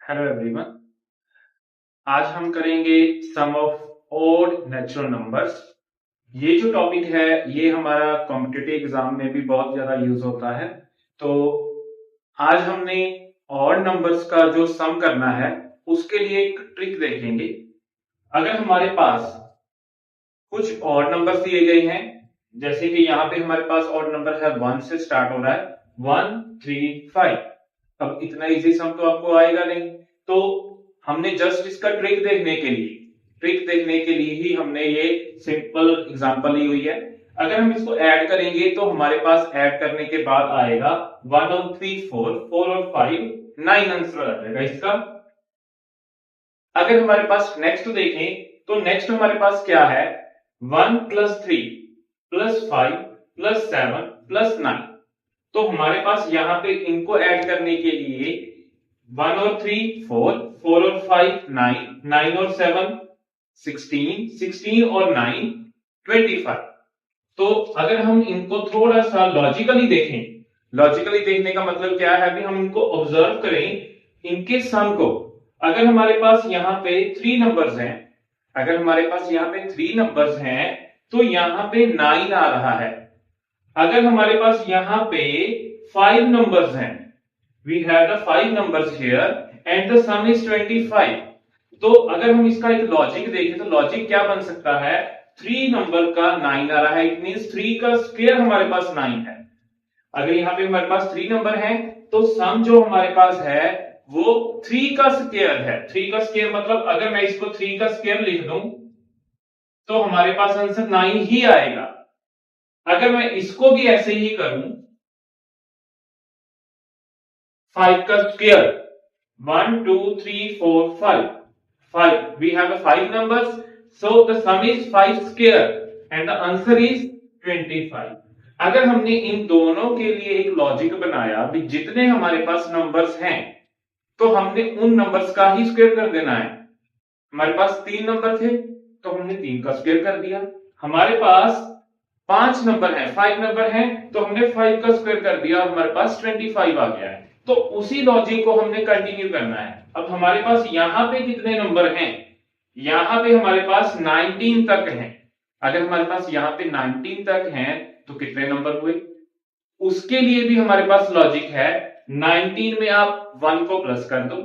Hello everyone. आज हम करेंगे सम ऑफ ऑड नेचुरल नंबर्स। ये जो टॉपिक है ये हमारा कॉम्पिटिटिव एग्जाम में भी बहुत ज्यादा यूज होता है। तो आज हमने ऑड नंबर्स का जो सम करना है उसके लिए एक ट्रिक देखेंगे। अगर हमारे पास कुछ ऑड नंबर्स दिए गए हैं, जैसे कि यहाँ पे हमारे पास ऑड नंबर है 1 से स्टार्ट हो रहा है, 1 3 5। अब इतना इजी सम तो आपको आएगा नहीं, तो हमने जस्ट इसका ट्रिक देखने के लिए ही हमने ये सिंपल एग्जांपल ली हुई है। अगर हम इसको ऐड करेंगे तो हमारे पास ऐड करने के बाद आएगा 1 और 3 4, 4 और 5 9 आंसर आ जाएगा इसका। अगर हमारे पास नेक्स्ट देखें तो नेक्स्ट हमारे पास क्या है, 1 प्लस 3 प्लस 5 प्लस 7 प्लस 9। तो हमारे पास यहाँ पे इनको ऐड करने के लिए 1 और 3 4, 4 और 5 9, 9 और 7 16, 16 और 9 25। तो अगर हम इनको थोड़ा सा लॉजिकली देखें, लॉजिकली देखने का मतलब क्या है, अभी हम इनको ऑब्जर्व करें इनके सम को। अगर हमारे पास यहाँ पे 3 नंबर्स हैं, अगर हमारे पास यहाँ पे 3 नंबर्स हैं तो यहाँ पे 9 आ रहा है। अगर हमारे पास यहाँ पे 5 नंबर्स हैं, we have the 5 numbers here and the sum is 25। तो अगर हम इसका एक लॉजिक देखें तो लॉजिक क्या बन सकता है, 3 नंबर का 9 आ रहा है, इट मींस 3 का स्क्वायर हमारे पास 9 है। अगर यहाँ पे हमारे पास 3 नंबर है तो सम जो हमारे पास है वो 3 का स्क्वायर है। 3 का स्क्वायर मतलब अगर मैं इसको 3 का स्क्वायर लिख दूं तो हमारे पास आंसर 9 ही आएगा। अगर मैं इसको भी ऐसे ही करूं 5 का square, 1 2 3 4 5 5, we have a 5 numbers, so the sum is 5 square and the answer is 25। अगर हमने इन दोनों के लिए एक लॉजिक बनाया भी, जितने हमारे पास नंबर्स हैं तो हमने उन नंबर्स का ही स्क्वायर कर देना है। हमारे पास 3 नंबर थे तो हमने 3 का स्क्वायर कर दिया। हमारे पास 5 नंबर है, 5 नंबर है तो हमने 5 का स्क्वायर कर दिया और हमारे पास 25 आ गया है। तो उसी लॉजिक को हमने कंटिन्यू करना है। अब हमारे पास यहाँ पे कितने नंबर हैं, यहाँ पे हमारे पास 19 तक हैं। अगर हमारे पास यहाँ पे 19 तक हैं तो कितने नंबर हुए, उसके लिए भी हमारे पास लॉजिक है। 19 में आप 1 को प्लस कर दो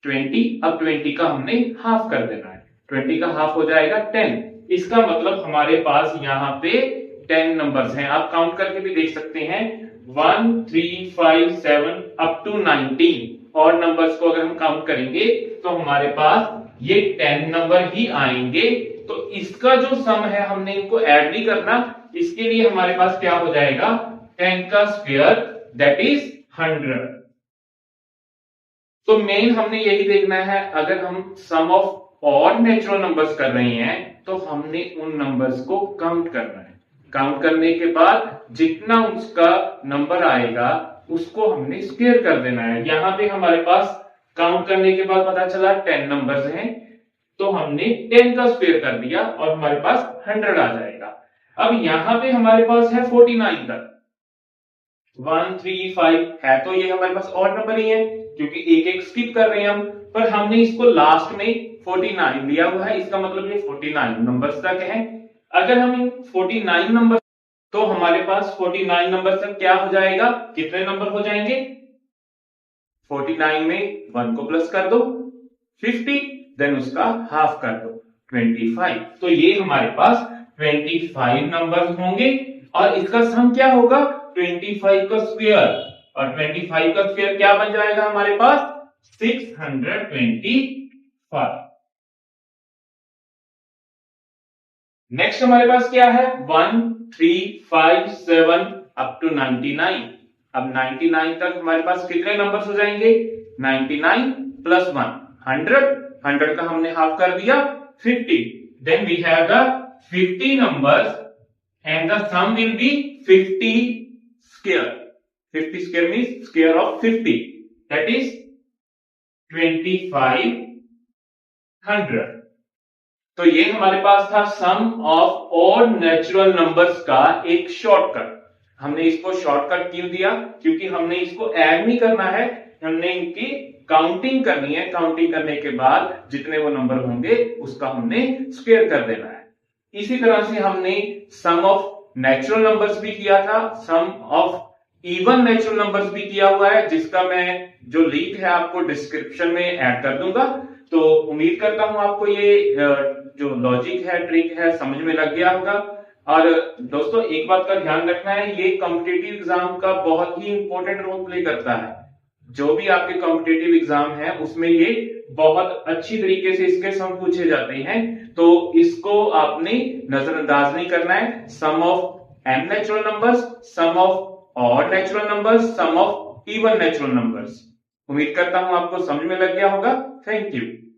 20, अब 20 का हमने हाफ कर देना है, 20 का हाफ हो जाएगा 10। इसका मतलब हमारे पास यहाँ पे 10 नंबर्स हैं। आप काउंट करके भी देख सकते हैं 1 3 5 7 अप टू 19 और नंबर्स को अगर हम काउंट करेंगे तो हमारे पास ये 10 नंबर ही आएंगे। तो इसका जो सम है हमने इनको ऐड नहीं करना, इसके लिए हमारे पास क्या हो जाएगा, 10 का स्क्वायर दैट इज 100। तो मेन हमने यही देखना है, अगर हम सम ऑफ ऑड नेचुरल नंबर्स कर रहे हैं तो हमने उन नंबर्स को काउंट करना है। काउंट करने के बाद जितना उसका नंबर आएगा उसको हमने स्क्वायर कर देना है। यहां पे हमारे पास काउंट करने के बाद पता चला 10 नंबर्स हैं तो हमने 10 का स्क्वायर कर दिया और हमारे पास 100 आ जाएगा। अब यहां पे हमारे पास है 49 तक, 1 3 5 है तो ये हमारे पास ऑड नंबर ही है क्योंकि एक एक स्किप कर रहे हैं हम, पर हमने इसको लास्ट में 49 लिया हुआ है, इसका मतलब ये 49 नंबर्स तक है। अगर हम इन 49 नंबर, तो हमारे पास 49 नंबर तक क्या हो जाएगा, कितने नंबर हो जाएंगे, 49 में 1 को प्लस कर दो 50, देन उसका हाफ कर दो 25। तो ये हमारे पास 25 नंबर होंगे और इसका सम क्या होगा, 25 का स्क्वायर, और 25 का स्क्वायर क्या बन जाएगा हमारे पास, 625। नेक्स्ट हमारे पास क्या है, 1 3 5 7 अप टू 99। अब 99 तक हमारे पास कितने नंबर्स हो जाएंगे, 99 प्लस 1 100, 100 का हमने हाफ कर दिया 50, then we have the 50 numbers and the sum will be 50 square. 50 square means square of 50, that is 2500। तो ये हमारे पास था सम ऑफ ऑड नेचुरल नंबर्स का एक शॉर्टकट। हमने इसको शॉर्टकट क्यों दिया, क्योंकि हमने इसको ऐड नहीं करना है, हमने इनकी काउंटिंग करनी है, काउंटिंग करने के बाद जितने वो नंबर होंगे उसका हमने स्क्वायर कर देना है। इसी तरह से हमने सम ऑफ नेचुरल नंबर्स भी किया था, सम ऑफ इवन नेचुरल नंबर्स भी किया हुआ है, जिसका मैं जो लिंक है आपको डिस्क्रिप्शन में ऐड कर दूंगा। तो उम्मीद करता हूं आपको ये जो लॉजिक है, ट्रिक है, समझ में लग गया होगा। और दोस्तों एक बात का ध्यान रखना है, ये कॉम्पिटिटिव एग्जाम का बहुत ही इंपॉर्टेंट रोल प्ले करता है। जो भी आपके कॉम्पिटिटिव एग्जाम है उसमें ये बहुत अच्छी तरीके से इसके सम पूछे जाते हैं, तो इसको आपने नजरअंदाज नहीं करना है। Sum of n natural numbers, sum of odd natural numbers, sum of even natural numbers. उम्मीद करता हूं आपको समझ में लग गया होगा। Thank you.